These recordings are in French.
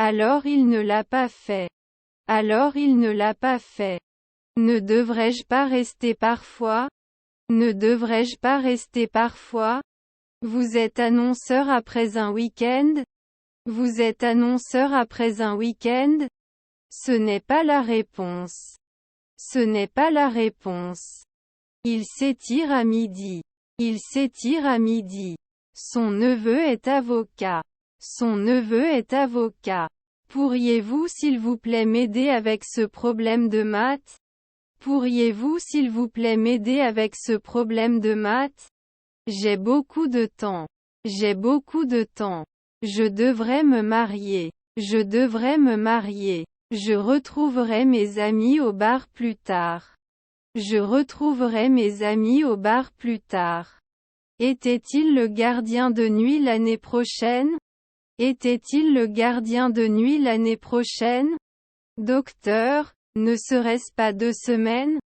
Alors il ne l'a pas fait. Alors il ne l'a pas fait. Ne devrais-je pas rester parfois? Ne devrais-je pas rester parfois? Vous êtes annonceur après un week-end? Vous êtes annonceur après un week-end? Ce n'est pas la réponse. Ce n'est pas la réponse. Il s'étire à midi. Il s'étire à midi. Son neveu est avocat. Son neveu est avocat. Pourriez-vous s'il vous plaît m'aider avec ce problème de maths? Pourriez-vous s'il vous plaît m'aider avec ce problème de maths? J'ai beaucoup de temps. J'ai beaucoup de temps. Je devrais me marier. Je devrais me marier. Je retrouverai mes amis au bar plus tard. Je retrouverai mes amis au bar plus tard. Était-il le gardien de nuit l'année prochaine? Était-il le gardien de nuit l'année prochaine? Docteur, ne serait-ce pas 2 semaines?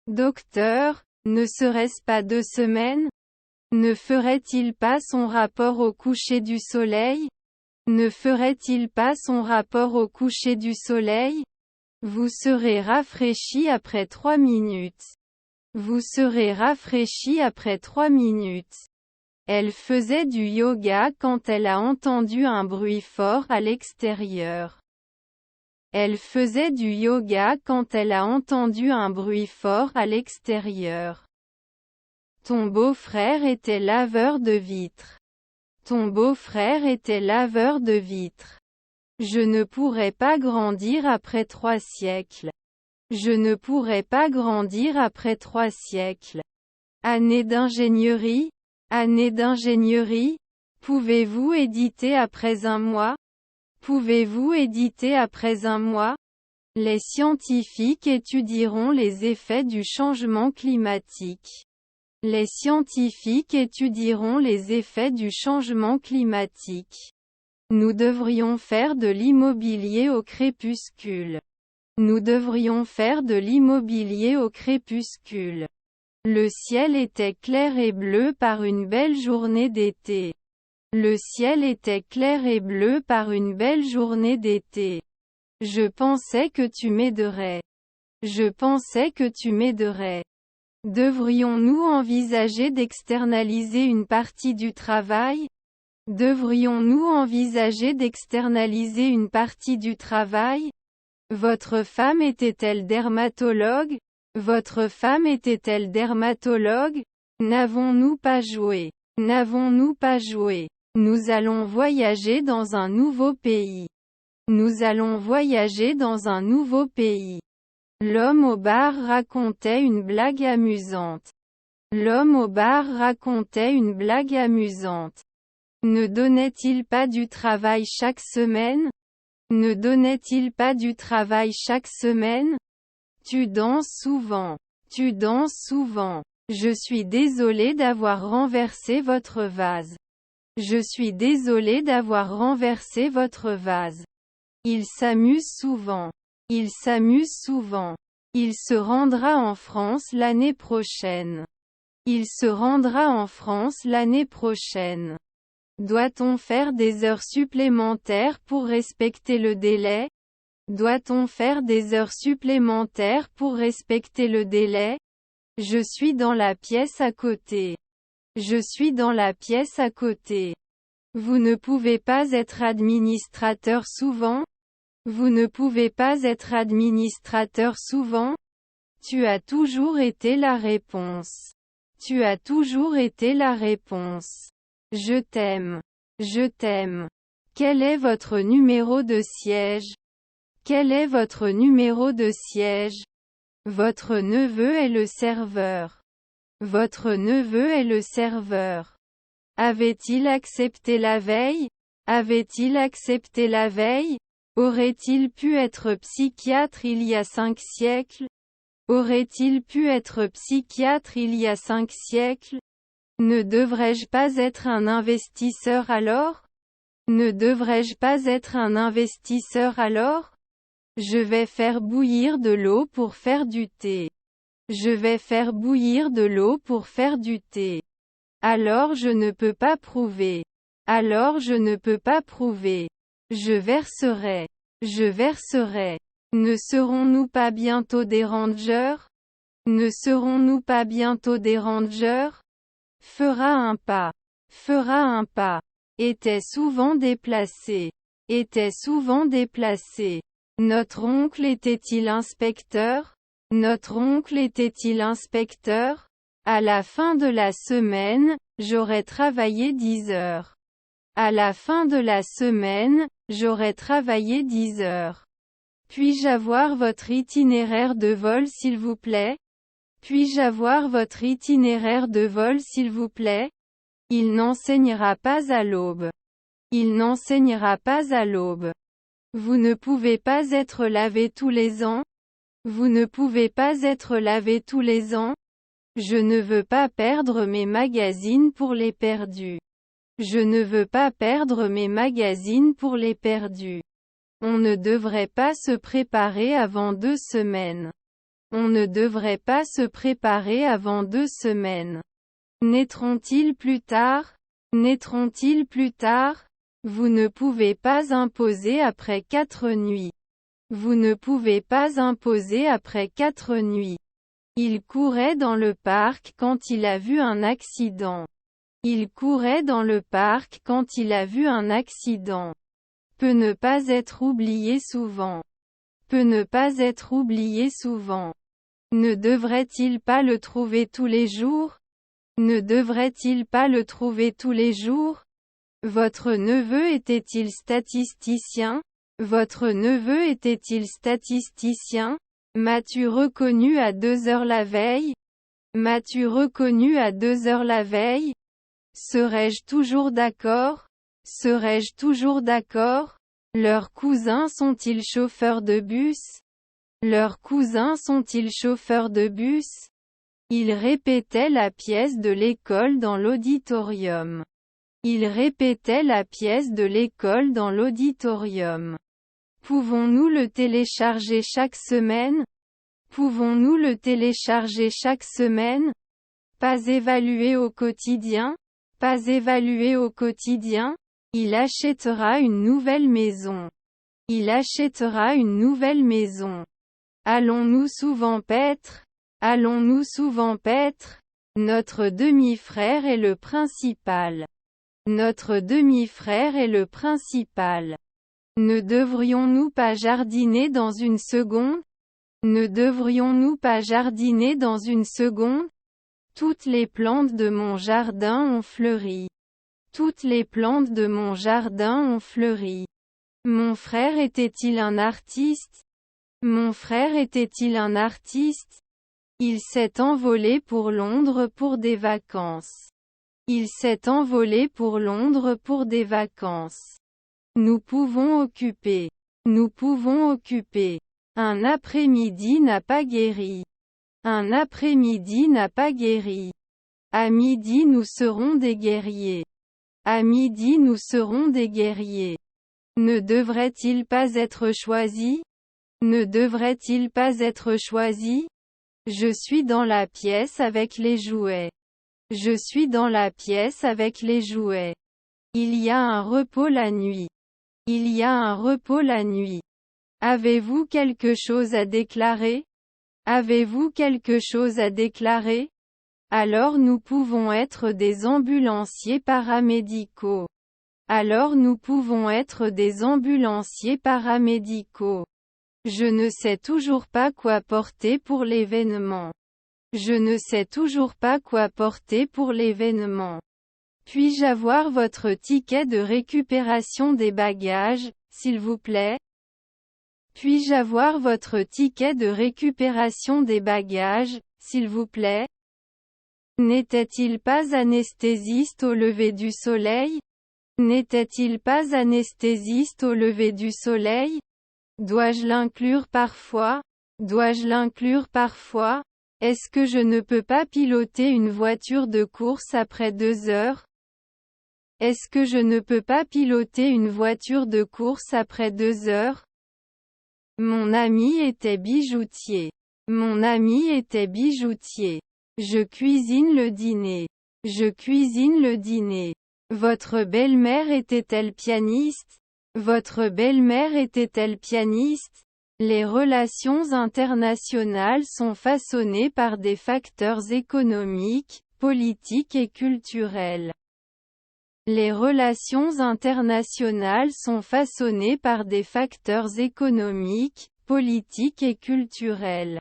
Docteur, ne serait-ce pas 2 semaines? Ne ferait-il pas son rapport au coucher du soleil? Ne ferait-il pas son rapport au coucher du soleil? Vous serez rafraîchi après 3 minutes. Vous serez rafraîchi après 3 minutes. Elle faisait du yoga quand elle a entendu un bruit fort à l'extérieur. Elle faisait du yoga quand elle a entendu un bruit fort à l'extérieur. Ton beau-frère était laveur de vitres. Ton beau-frère était laveur de vitres. Je ne pourrais pas grandir après 3 siècles. Je ne pourrais pas grandir après 3 siècles. Année d'ingénierie? Année d'ingénierie? Pouvez-vous éditer après 1 mois? Pouvez-vous éditer après 1 mois? Les scientifiques étudieront les effets du changement climatique. Les scientifiques étudieront les effets du changement climatique. Nous devrions faire de l'immobilier au crépuscule. Nous devrions faire de l'immobilier au crépuscule. Le ciel était clair et bleu par une belle journée d'été. Le ciel était clair et bleu par une belle journée d'été. Je pensais que tu m'aiderais. Je pensais que tu m'aiderais. Devrions-nous envisager d'externaliser une partie du travail? Devrions-nous envisager d'externaliser une partie du travail? Votre femme était-elle dermatologue? Votre femme était-elle dermatologue? N'avons-nous pas joué? N'avons-nous pas joué? Nous allons voyager dans un nouveau pays. Nous allons voyager dans un nouveau pays. L'homme au bar racontait une blague amusante. L'homme au bar racontait une blague amusante. Ne donnait-il pas du travail chaque semaine? Ne donnait-il pas du travail chaque semaine? Tu danses souvent. Tu danses souvent. Je suis désolé d'avoir renversé votre vase. Je suis désolé d'avoir renversé votre vase. Il s'amuse souvent. Il s'amuse souvent. Il se rendra en France l'année prochaine. Il se rendra en France l'année prochaine. Doit-on faire des heures supplémentaires pour respecter le délai? Doit-on faire des heures supplémentaires pour respecter le délai? Je suis dans la pièce à côté. Je suis dans la pièce à côté. Vous ne pouvez pas être administrateur souvent? Vous ne pouvez pas être administrateur souvent? Tu as toujours été la réponse. Tu as toujours été la réponse. Je t'aime. Je t'aime. Quel est votre numéro de siège? Quel est votre numéro de siège? Votre neveu est le serveur. Votre neveu est le serveur. Avait-il accepté la veille? Avait-il accepté la veille? Aurait-il pu être psychiatre il y a 5 siècles? Aurait-il pu être psychiatre il y a 5 siècles? Ne devrais-je pas être un investisseur alors? Ne devrais-je pas être un investisseur alors? Je vais faire bouillir de l'eau pour faire du thé. Je vais faire bouillir de l'eau pour faire du thé. Alors je ne peux pas prouver. Alors je ne peux pas prouver. Je verserai. Je verserai. Ne serons-nous pas bientôt des rangers? Ne serons-nous pas bientôt des rangers? Fera un pas. Fera un pas. Était souvent déplacé. Était souvent déplacé. Notre oncle était-il inspecteur? Notre oncle était-il inspecteur? À la fin de la semaine, j'aurais travaillé 10 heures. À la fin de la semaine, j'aurais travaillé 10 heures. Puis-je avoir votre itinéraire de vol s'il vous plaît? Puis-je avoir votre itinéraire de vol s'il vous plaît? Il n'enseignera pas à l'aube. Il n'enseignera pas à l'aube. Vous ne pouvez pas être lavé tous les ans? Vous ne pouvez pas être lavé tous les ans? Je ne veux pas perdre mes magazines pour les perdus. Je ne veux pas perdre mes magazines pour les perdus. On ne devrait pas se préparer avant 2 semaines. On ne devrait pas se préparer avant 2 semaines. Naîtront-ils plus tard? Naîtront-ils plus tard? Vous ne pouvez pas imposer après 4 nuits. Vous ne pouvez pas imposer après 4 nuits. Il courait dans le parc quand il a vu un accident. Il courait dans le parc quand il a vu un accident. Peut ne pas être oublié souvent. Peut ne pas être oublié souvent. Ne devrait-il pas le trouver tous les jours? Ne devrait-il pas le trouver tous les jours? Votre neveu était-il statisticien? Votre neveu était-il statisticien? M'as-tu reconnu à 2 heures la veille? M'as-tu reconnu à 2 heures la veille? Serais-je toujours d'accord? Serais-je toujours d'accord? Leurs cousins sont-ils chauffeurs de bus? Leurs cousins sont-ils chauffeurs de bus? Ils répétaient la pièce de l'école dans l'auditorium. Ils répétaient la pièce de l'école dans l'auditorium. Pouvons-nous le télécharger chaque semaine? Pouvons-nous le télécharger chaque semaine? Pas évalué au quotidien? Pas évalué au quotidien? Il achètera une nouvelle maison. Il achètera une nouvelle maison. Allons-nous souvent paître? Allons-nous souvent paître? Notre demi-frère est le principal. Notre demi-frère est le principal. Ne devrions-nous pas jardiner dans une seconde? Ne devrions-nous pas jardiner dans une seconde? Toutes les plantes de mon jardin ont fleuri. Toutes les plantes de mon jardin ont fleuri. Mon frère était-il un artiste? Mon frère était-il un artiste? Il s'est envolé pour Londres pour des vacances. Il s'est envolé pour Londres pour des vacances. Nous pouvons occuper. Nous pouvons occuper. Un après-midi n'a pas guéri. Un après-midi n'a pas guéri. À midi nous serons des guerriers. À midi nous serons des guerriers. Ne devrait-il pas être choisi? Ne devrait-il pas être choisi? Je suis dans la pièce avec les jouets. Je suis dans la pièce avec les jouets. Il y a un repos la nuit. Il y a un repos la nuit. Avez-vous quelque chose à déclarer? Avez-vous quelque chose à déclarer? Alors nous pouvons être des ambulanciers paramédicaux. Alors nous pouvons être des ambulanciers paramédicaux. Je ne sais toujours pas quoi porter pour l'événement. Je ne sais toujours pas quoi porter pour l'événement. Puis-je avoir votre ticket de récupération des bagages, s'il vous plaît? Puis-je avoir votre ticket de récupération des bagages, s'il vous plaît? N'était-il pas anesthésiste au lever du soleil? N'était-il pas anesthésiste au lever du soleil? Dois-je l'inclure parfois? Dois-je l'inclure parfois? Est-ce que je ne peux pas piloter une voiture de course après 2 heures? Est-ce que je ne peux pas piloter une voiture de course après 2 heures? Mon ami était bijoutier. Mon ami était bijoutier. Je cuisine le dîner. Je cuisine le dîner. Votre belle-mère était-elle pianiste? Votre belle-mère était-elle pianiste? Les relations internationales sont façonnées par des facteurs économiques, politiques et culturels. Les relations internationales sont façonnées par des facteurs économiques, politiques et culturels.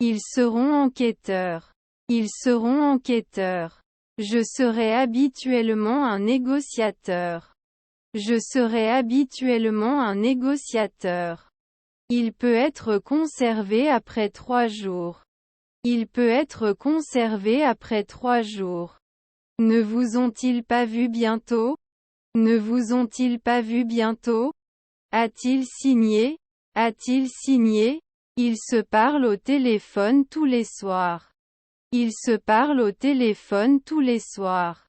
Ils seront enquêteurs. Ils seront enquêteurs. Je serai habituellement un négociateur. Je serai habituellement un négociateur. Il peut être conservé après 3 jours. Il peut être conservé après 3 jours. Ne vous ont-ils pas vu bientôt? Ne vous ont-ils pas vu bientôt? A-t-il signé? A-t-il signé? Ils se parlent au téléphone tous les soirs. Ils se parlent au téléphone tous les soirs.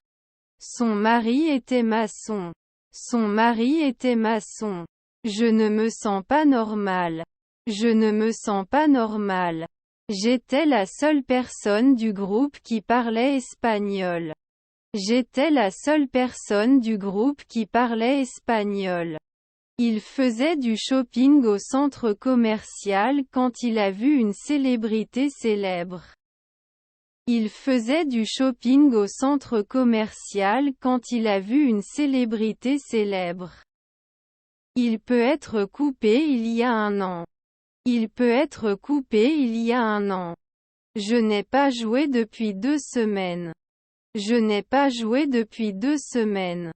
Son mari était maçon. Son mari était maçon. Je ne me sens pas normal. Je ne me sens pas normal. J'étais la seule personne du groupe qui parlait espagnol. J'étais la seule personne du groupe qui parlait espagnol. Il faisait du shopping au centre commercial quand il a vu une célébrité célèbre. Il faisait du shopping au centre commercial quand il a vu une célébrité célèbre. Il peut être coupé il y a 1 an. Il peut être coupé il y a 1 an. Je n'ai pas joué depuis 2 semaines. Je n'ai pas joué depuis 2 semaines.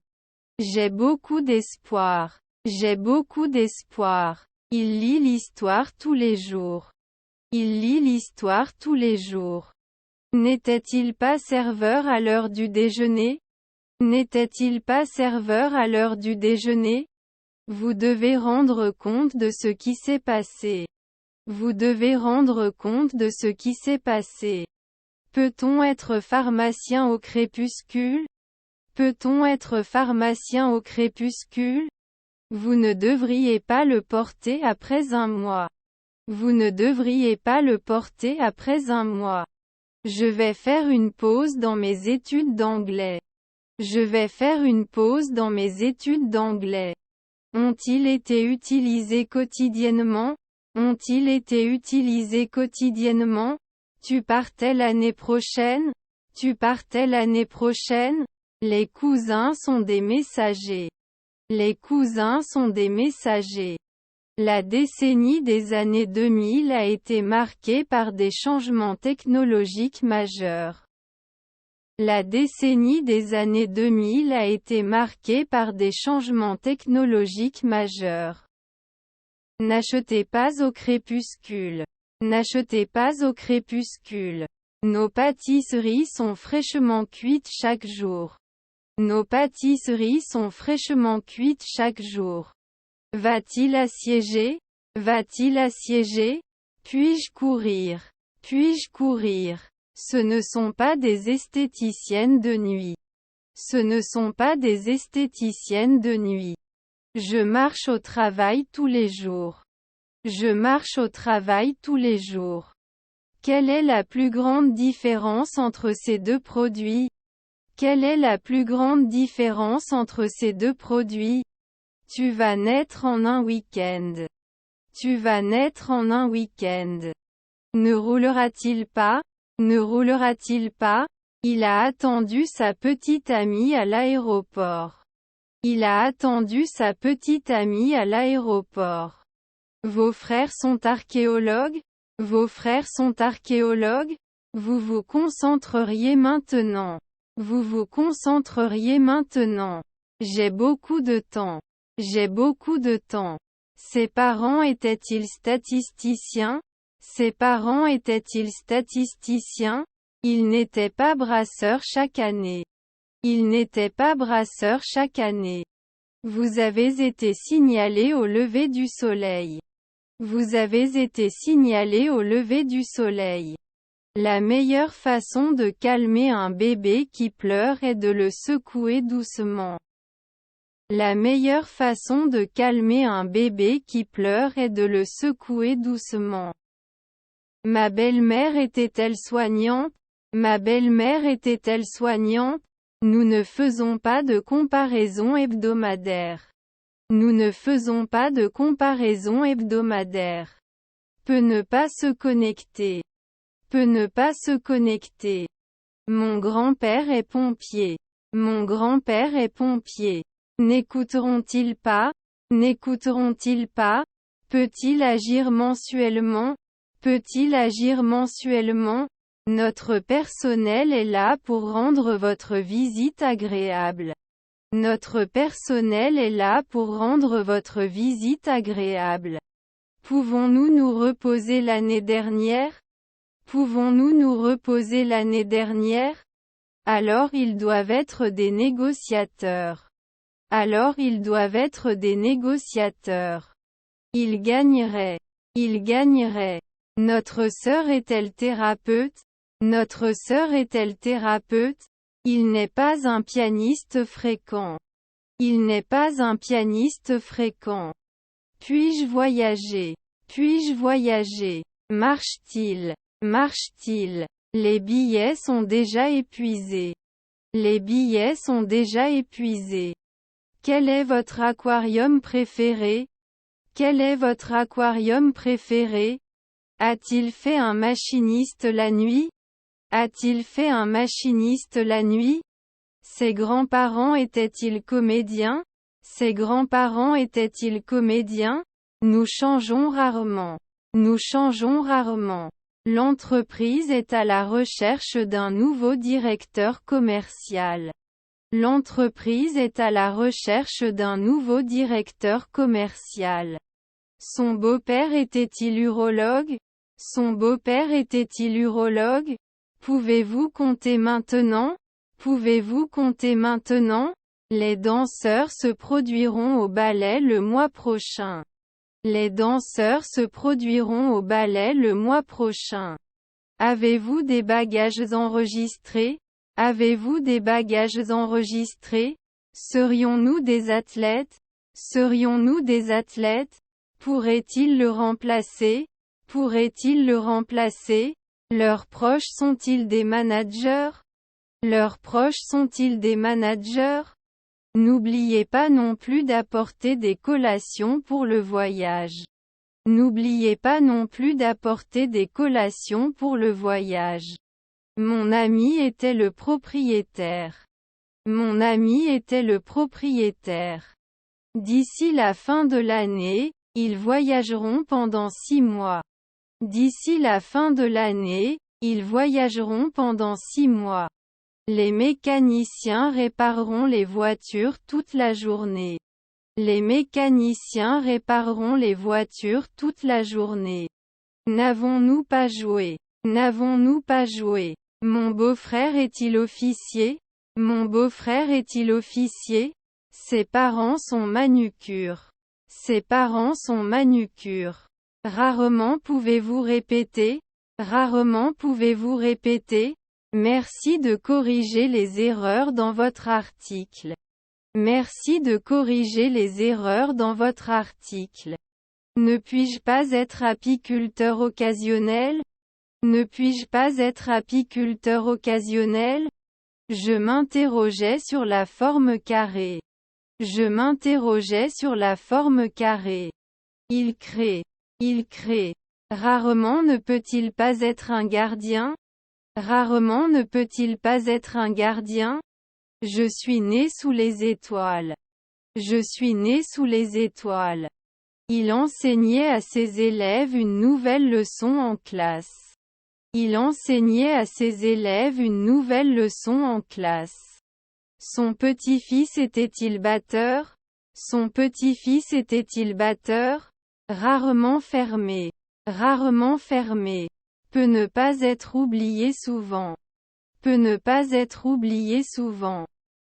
J'ai beaucoup d'espoir. J'ai beaucoup d'espoir. Il lit l'histoire tous les jours. Il lit l'histoire tous les jours. N'était-il pas serveur à l'heure du déjeuner? N'était-il pas serveur à l'heure du déjeuner? Vous devez rendre compte de ce qui s'est passé. Vous devez rendre compte de ce qui s'est passé. Peut-on être pharmacien au crépuscule? Peut-on être pharmacien au crépuscule? Vous ne devriez pas le porter après 1 mois. Vous ne devriez pas le porter après 1 mois. Je vais faire une pause dans mes études d'anglais. Je vais faire une pause dans mes études d'anglais. Ont-ils été utilisés quotidiennement? Ont-ils été utilisés quotidiennement? Tu partais l'année prochaine? Tu partais l'année prochaine? Les cousins sont des messagers. Les cousins sont des messagers. La décennie des années 2000 a été marquée par des changements technologiques majeurs. La décennie des années 2000 a été marquée par des changements technologiques majeurs. N'achetez pas au crépuscule. N'achetez pas au crépuscule. Nos pâtisseries sont fraîchement cuites chaque jour. Nos pâtisseries sont fraîchement cuites chaque jour. Va-t-il assiéger? Va-t-il assiéger? Puis-je courir? Puis-je courir? Ce ne sont pas des esthéticiennes de nuit. Ce ne sont pas des esthéticiennes de nuit. Je marche au travail tous les jours. Je marche au travail tous les jours. Quelle est la plus grande différence entre ces 2 produits? Quelle est la plus grande différence entre ces 2 produits? Tu vas naître en un week-end. Tu vas naître en un week-end. Ne roulera-t-il pas? Ne roulera-t-il pas? Il a attendu sa petite amie à l'aéroport. Il a attendu sa petite amie à l'aéroport. Vos frères sont archéologues? Vos frères sont archéologues? Vous vous concentreriez maintenant. Vous vous concentreriez maintenant. J'ai beaucoup de temps. J'ai beaucoup de temps. Ses parents étaient-ils statisticiens? Ses parents étaient-ils statisticiens? Ils n'étaient pas brasseurs chaque année. Ils n'étaient pas brasseurs chaque année. Vous avez été signalé au lever du soleil. Vous avez été signalé au lever du soleil. La meilleure façon de calmer un bébé qui pleure est de le secouer doucement. La meilleure façon de calmer un bébé qui pleure est de le secouer doucement. Ma belle-mère était-elle soignante? Ma belle-mère était-elle soignante? Nous ne faisons pas de comparaison hebdomadaire. Nous ne faisons pas de comparaison hebdomadaire. Peut ne pas se connecter. Peut ne pas se connecter. Mon grand-père est pompier. Mon grand-père est pompier. N'écouteront-ils pas? N'écouteront-ils pas? Peut-il agir mensuellement? Peut-il agir mensuellement? Notre personnel est là pour rendre votre visite agréable. Notre personnel est là pour rendre votre visite agréable. Pouvons-nous nous reposer l'année dernière? Pouvons-nous nous reposer l'année dernière? Alors ils doivent être des négociateurs. Alors ils doivent être des négociateurs. Ils gagneraient. Ils gagneraient. Notre sœur est-elle thérapeute? Notre sœur est-elle thérapeute? Il n'est pas un pianiste fréquent. Il n'est pas un pianiste fréquent. Puis-je voyager? Puis-je voyager? Marche-t-il? Marche-t-il? Les billets sont déjà épuisés. Les billets sont déjà épuisés. Quel est votre aquarium préféré? Quel est votre aquarium préféré? A-t-il fait un machiniste la nuit? A-t-il fait un machiniste la nuit? Ses grands-parents étaient-ils comédiens? Ses grands-parents étaient-ils comédiens? Nous changeons rarement. Nous changeons rarement. L'entreprise est à la recherche d'un nouveau directeur commercial. L'entreprise est à la recherche d'un nouveau directeur commercial. Son beau-père était-il urologue? Son beau-père était-il urologue? Pouvez-vous compter maintenant? Pouvez-vous compter maintenant? Les danseurs se produiront au ballet le mois prochain. Les danseurs se produiront au ballet le mois prochain. Avez-vous des bagages enregistrés? Avez-vous des bagages enregistrés? Serions-nous des athlètes? Serions-nous des athlètes? Pourrait-il le remplacer? Pourrait-il le remplacer? Leurs proches sont-ils des managers? Leurs proches sont-ils des managers? N'oubliez pas non plus d'apporter des collations pour le voyage. N'oubliez pas non plus d'apporter des collations pour le voyage. Mon ami était le propriétaire. Mon ami était le propriétaire. D'ici la fin de l'année, ils voyageront pendant 6 mois. D'ici la fin de l'année, ils voyageront pendant 6 mois. Les mécaniciens répareront les voitures toute la journée. Les mécaniciens répareront les voitures toute la journée. N'avons-nous pas joué? N'avons-nous pas joué? Mon beau-frère est-il officier? Mon beau-frère est-il officier? Ses parents sont manucures. Ses parents sont manucures. Rarement pouvez-vous répéter? Rarement pouvez-vous répéter? Merci de corriger les erreurs dans votre article. Merci de corriger les erreurs dans votre article. Ne puis-je pas être apiculteur occasionnel? Ne puis-je pas être apiculteur occasionnel? Je m'interrogeais sur la forme carrée. Je m'interrogeais sur la forme carrée. Il crée. Il crée. Rarement ne peut-il pas être un gardien? Rarement ne peut-il pas être un gardien? Je suis né sous les étoiles. Je suis né sous les étoiles. Il enseignait à ses élèves une nouvelle leçon en classe. Il enseignait à ses élèves une nouvelle leçon en classe. Son petit-fils était-il batteur? Son petit-fils était-il batteur? Rarement fermé. Rarement fermé. Peut ne pas être oublié souvent. Peut ne pas être oublié souvent.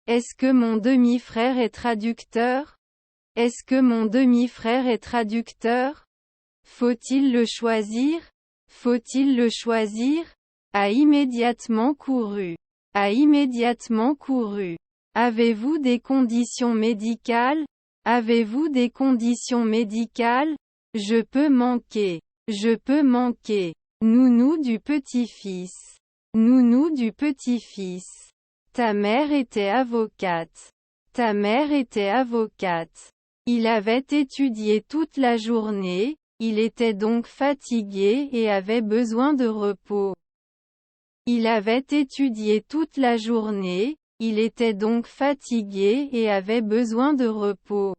Est-ce que mon demi-frère est traducteur? Est-ce que mon demi-frère est traducteur? Faut-il le choisir? Faut-il le choisir? A immédiatement couru. A immédiatement couru. Avez-vous des conditions médicales? Avez-vous des conditions médicales? Je peux manquer. Je peux manquer. Nounou du petit-fils. Nounou du petit-fils. Ta mère était avocate. Ta mère était avocate. Il avait étudié toute la journée, il était donc fatigué et avait besoin de repos. Il avait étudié toute la journée, il était donc fatigué et avait besoin de repos.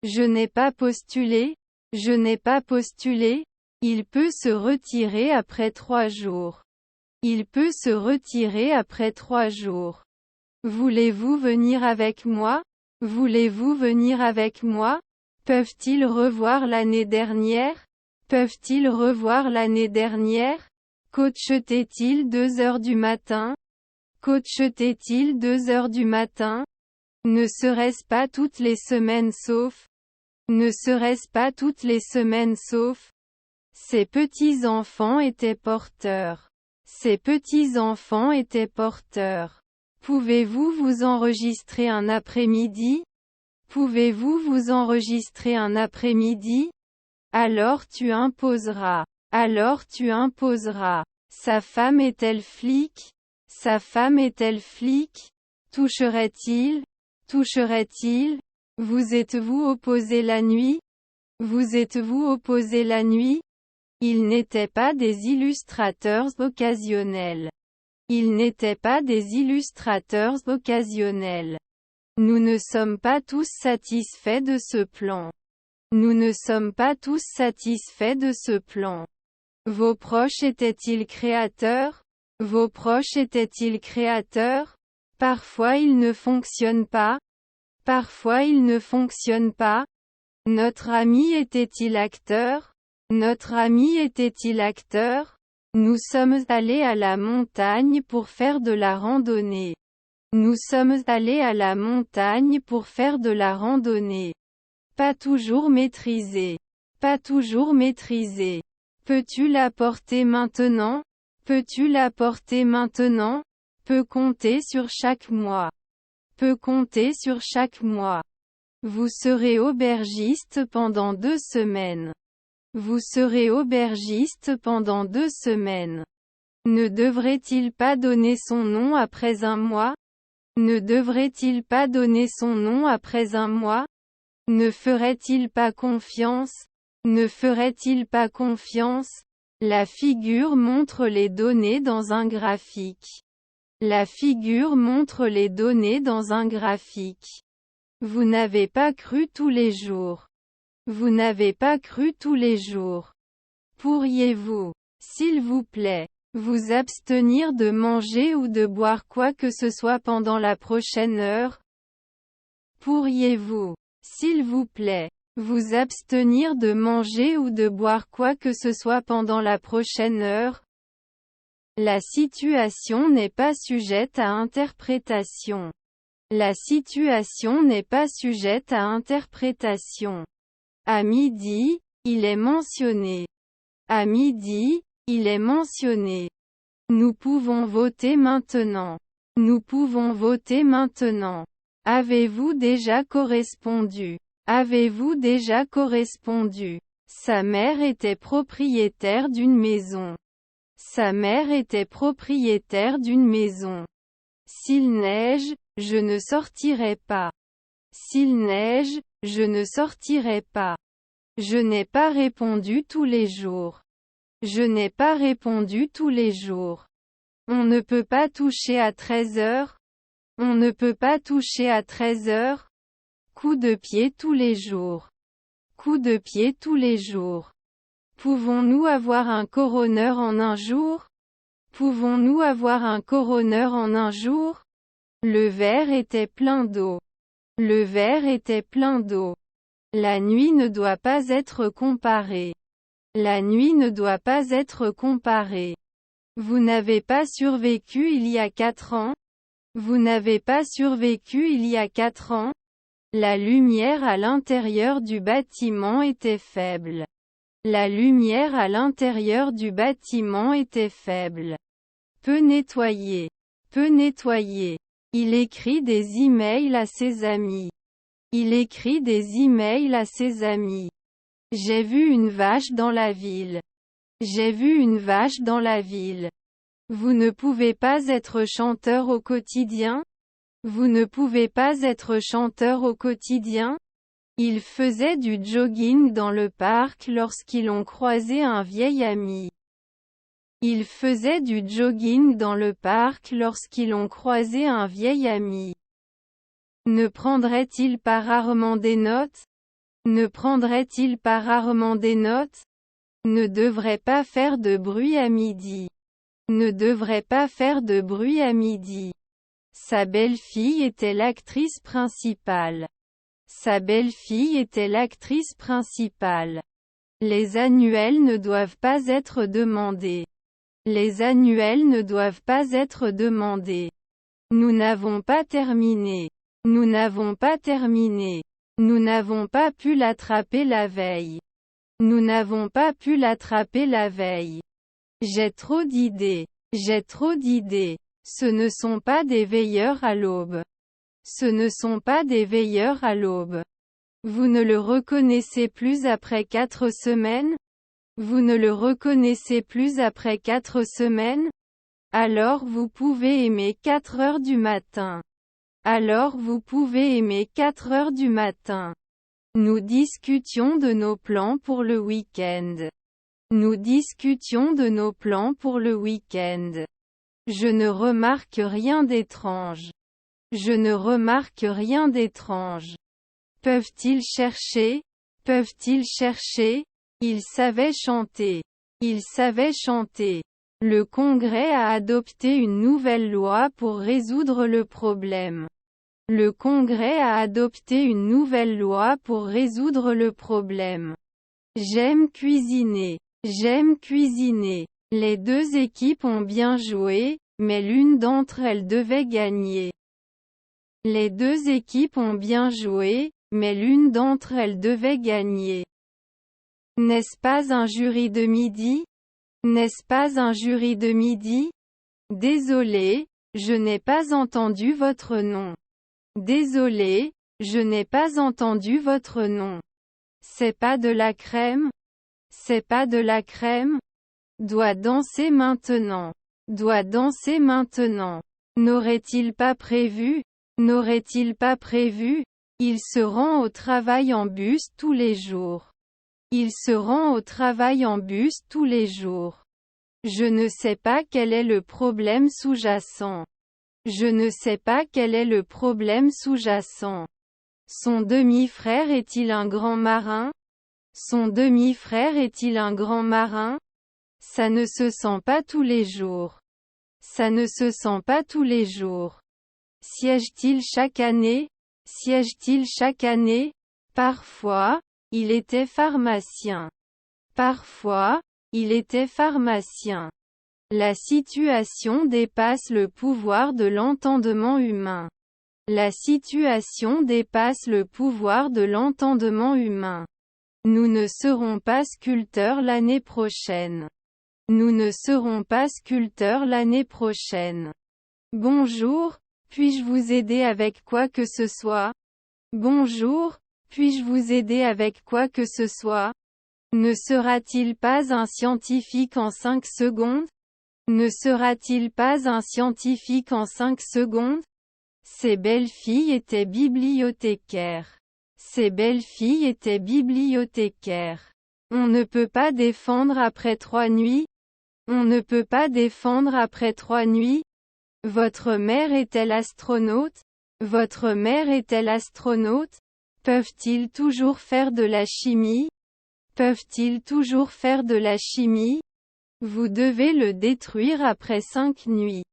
Je n'ai pas postulé, je n'ai pas postulé, il peut se retirer après 3 jours. Il peut se retirer après 3 jours. Voulez-vous venir avec moi? Voulez-vous venir avec moi? Peuvent-ils revoir l'année dernière? Peuvent-ils revoir l'année dernière? Coachetait-il 2 heures du matin? Coachetait-il 2 heures du matin? Ne serait-ce pas toutes les semaines sauf? Ne serait-ce pas toutes les semaines sauf? Ses petits-enfants étaient porteurs. Ses petits-enfants étaient porteurs. Pouvez-vous vous enregistrer un après-midi? Pouvez-vous vous enregistrer un après-midi? Alors tu imposeras. Alors tu imposeras. Sa femme est-elle flic? Sa femme est-elle flic? Toucherait-il? Toucherait-il? Vous êtes-vous opposé la nuit? Vous êtes-vous opposé la nuit? Ils n'étaient pas des illustrateurs occasionnels. Ils n'étaient pas des illustrateurs occasionnels. Nous ne sommes pas tous satisfaits de ce plan. Nous ne sommes pas tous satisfaits de ce plan. Vos proches étaient-ils créateurs? Vos proches étaient-ils créateurs? Parfois ils ne fonctionnent pas. Parfois ils ne fonctionnent pas. Notre ami était-il acteur? Notre ami était-il acteur? Nous sommes allés à la montagne pour faire de la randonnée. Nous sommes allés à la montagne pour faire de la randonnée. Pas toujours maîtrisé. Pas toujours maîtrisé. Peux-tu la porter maintenant? Peux-tu la porter maintenant? Peux compter sur chaque mois. Peux compter sur chaque mois. Vous serez aubergiste pendant 2 semaines. Vous serez aubergiste pendant 2 semaines. Ne devrait-il pas donner son nom après un mois? Ne devrait-il pas donner son nom après un mois? Ne ferait-il pas confiance? Ne ferait-il pas confiance? La figure montre les données dans un graphique. La figure montre les données dans un graphique. Vous n'avez pas cru tous les jours. Vous n'avez pas cru tous les jours. Pourriez-vous, s'il vous plaît, vous abstenir de manger ou de boire quoi que ce soit pendant la prochaine heure? Pourriez-vous, s'il vous plaît, vous abstenir de manger ou de boire quoi que ce soit pendant la prochaine heure? La situation n'est pas sujette à interprétation. La situation n'est pas sujette à interprétation. À midi, il est mentionné. À midi, il est mentionné. Nous pouvons voter maintenant. Nous pouvons voter maintenant. Avez-vous déjà correspondu? Avez-vous déjà correspondu? Sa mère était propriétaire d'une maison. Sa mère était propriétaire d'une maison. S'il neige, je ne sortirai pas. S'il neige, je ne sortirai pas. Je n'ai pas répondu tous les jours. Je n'ai pas répondu tous les jours. On ne peut pas toucher à 13 heures. On ne peut pas toucher à 13 heures. Coup de pied tous les jours. Coup de pied tous les jours. Pouvons-nous avoir un coroner en un jour? Pouvons-nous avoir un coroner en un jour? Le verre était plein d'eau. Le verre était plein d'eau. La nuit ne doit pas être comparée. La nuit ne doit pas être comparée. Vous n'avez pas survécu il y a 4 ans? Vous n'avez pas survécu il y a 4 ans? La lumière à l'intérieur du bâtiment était faible. La lumière à l'intérieur du bâtiment était faible. Peu nettoyer. Peu nettoyer. Il écrit des emails à ses amis. Il écrit des emails à ses amis. J'ai vu une vache dans la ville. J'ai vu une vache dans la ville. Vous ne pouvez pas être chanteur au quotidien? Vous ne pouvez pas être chanteur au quotidien? Ils faisaient du jogging dans le parc lorsqu'ils ont croisé un vieil ami. Ils faisaient du jogging dans le parc lorsqu'ils ont croisé un vieil ami. Ne prendrait-il pas rarement des notes? Ne prendrait-il pas rarement des notes? Ne devrait pas faire de bruit à midi. Ne devrait pas faire de bruit à midi. Sa belle-fille était l'actrice principale. Sa belle-fille était l'actrice principale. Les annuels ne doivent pas être demandés. Les annuels ne doivent pas être demandés. Nous n'avons pas terminé. Nous n'avons pas terminé. Nous n'avons pas pu l'attraper la veille. Nous n'avons pas pu l'attraper la veille. J'ai trop d'idées. J'ai trop d'idées. Ce ne sont pas des veilleurs à l'aube. Ce ne sont pas des veilleurs à l'aube. Vous ne le reconnaissez plus après 4 semaines? Vous ne le reconnaissez plus après 4 semaines? Alors vous pouvez aimer 4 heures du matin. Alors vous pouvez aimer 4 heures du matin. Nous discutions de nos plans pour le week-end. Nous discutions de nos plans pour le week-end. Je ne remarque rien d'étrange. Je ne remarque rien d'étrange. Peuvent-ils chercher? Peuvent-ils chercher? Ils savaient chanter. Ils savaient chanter. Le Congrès a adopté une nouvelle loi pour résoudre le problème. Le Congrès a adopté une nouvelle loi pour résoudre le problème. J'aime cuisiner. J'aime cuisiner. Les deux équipes ont bien joué, mais l'une d'entre elles devait gagner. Les deux équipes ont bien joué, mais l'une d'entre elles devait gagner. N'est-ce pas un jury de midi? N'est-ce pas un jury de midi? Désolé, je n'ai pas entendu votre nom. Désolé, je n'ai pas entendu votre nom. C'est pas de la crème? C'est pas de la crème? Doit danser maintenant. Doit danser maintenant. N'aurait-il pas prévu? N'aurait-il pas prévu? Il se rend au travail en bus tous les jours. Il se rend au travail en bus tous les jours. Je ne sais pas quel est le problème sous-jacent. Je ne sais pas quel est le problème sous-jacent. Son demi-frère est-il un grand marin? Son demi-frère est-il un grand marin? Ça ne se sent pas tous les jours. Ça ne se sent pas tous les jours. Siège-t-il chaque année? Siège-t-il chaque année? Parfois, il était pharmacien. Parfois, il était pharmacien. La situation dépasse le pouvoir de l'entendement humain. La situation dépasse le pouvoir de l'entendement humain. Nous ne serons pas sculpteurs l'année prochaine. Nous ne serons pas sculpteurs l'année prochaine. Bonjour, puis-je vous aider avec quoi que ce soit? Bonjour, puis-je vous aider avec quoi que ce soit? Ne sera-t-il pas un scientifique en 5 secondes? Ne sera-t-il pas un scientifique en 5 secondes? Ses belles-filles étaient bibliothécaires. Ses belles-filles étaient bibliothécaires. On ne peut pas défendre après 3 nuits? On ne peut pas défendre après 3 nuits? Votre mère est-elle astronaute? Votre mère est-elle astronaute? Peuvent-ils toujours faire de la chimie? Peuvent-ils toujours faire de la chimie? Vous devez le détruire après 5 nuits.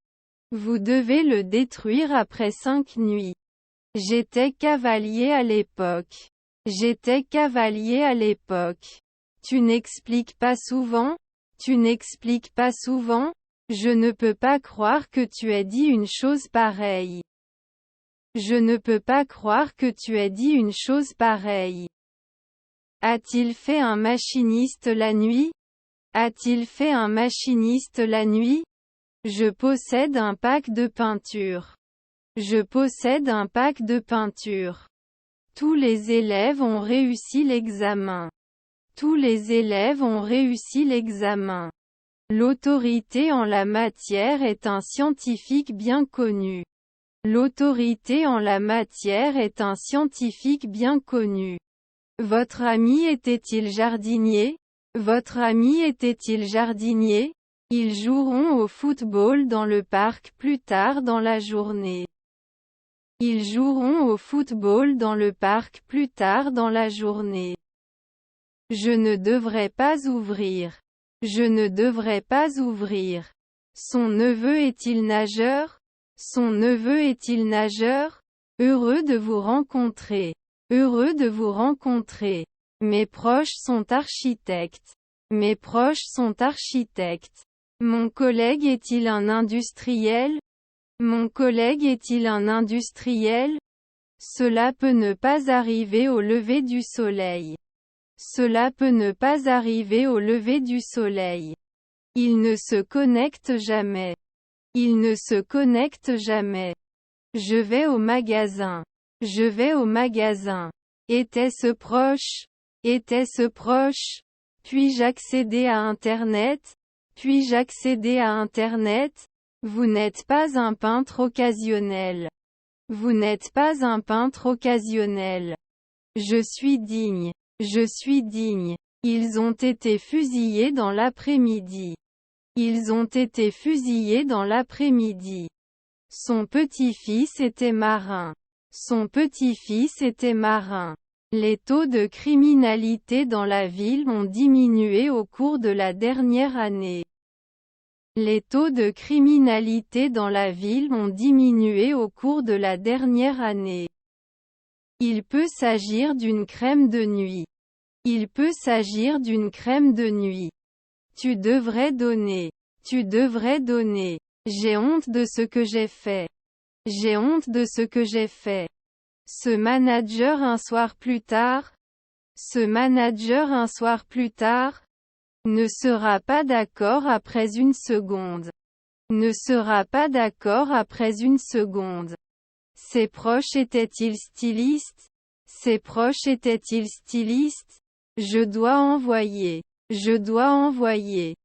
Vous devez le détruire après 5 nuits. J'étais cavalier à l'époque. J'étais cavalier à l'époque. Tu n'expliques pas souvent? Tu n'expliques pas souvent? Je ne peux pas croire que tu aies dit une chose pareille. Je ne peux pas croire que tu aies dit une chose pareille. A-t-il fait un machiniste la nuit? A-t-il fait un machiniste la nuit? Je possède un pack de peinture. Je possède un pack de peinture. Tous les élèves ont réussi l'examen. Tous les élèves ont réussi l'examen. L'autorité en la matière est un scientifique bien connu. L'autorité en la matière est un scientifique bien connu. Votre ami était-il jardinier? Votre ami était-il jardinier? Ils joueront au football dans le parc plus tard dans la journée. Ils joueront au football dans le parc plus tard dans la journée. Je ne devrais pas ouvrir. Je ne devrais pas ouvrir. Son neveu est-il nageur? Son neveu est-il nageur? Heureux de vous rencontrer. Heureux de vous rencontrer. Mes proches sont architectes. Mes proches sont architectes. Mon collègue est-il un industriel? Mon collègue est-il un industriel? Cela peut ne pas arriver au lever du soleil. Cela peut ne pas arriver au lever du soleil. Il ne se connecte jamais. Il ne se connecte jamais. Je vais au magasin. Je vais au magasin. Était-ce proche? Était-ce proche? Puis-je accéder à Internet? Puis-je accéder à Internet? Vous n'êtes pas un peintre occasionnel. Vous n'êtes pas un peintre occasionnel. Je suis digne. Je suis digne. Ils ont été fusillés dans l'après-midi. Ils ont été fusillés dans l'après-midi. Son petit-fils était marin. Son petit-fils était marin. Les taux de criminalité dans la ville ont diminué au cours de la dernière année. Les taux de criminalité dans la ville ont diminué au cours de la dernière année. Il peut s'agir d'une crème de nuit. Il peut s'agir d'une crème de nuit. Tu devrais donner. Tu devrais donner. J'ai honte de ce que j'ai fait. J'ai honte de ce que j'ai fait. Ce manager un soir plus tard. Ce manager un soir plus tard. Ne sera pas d'accord après une seconde. Ne sera pas d'accord après une seconde. Ses proches étaient-ils stylistes? Ses proches étaient-ils stylistes? Je dois envoyer. Je dois envoyer.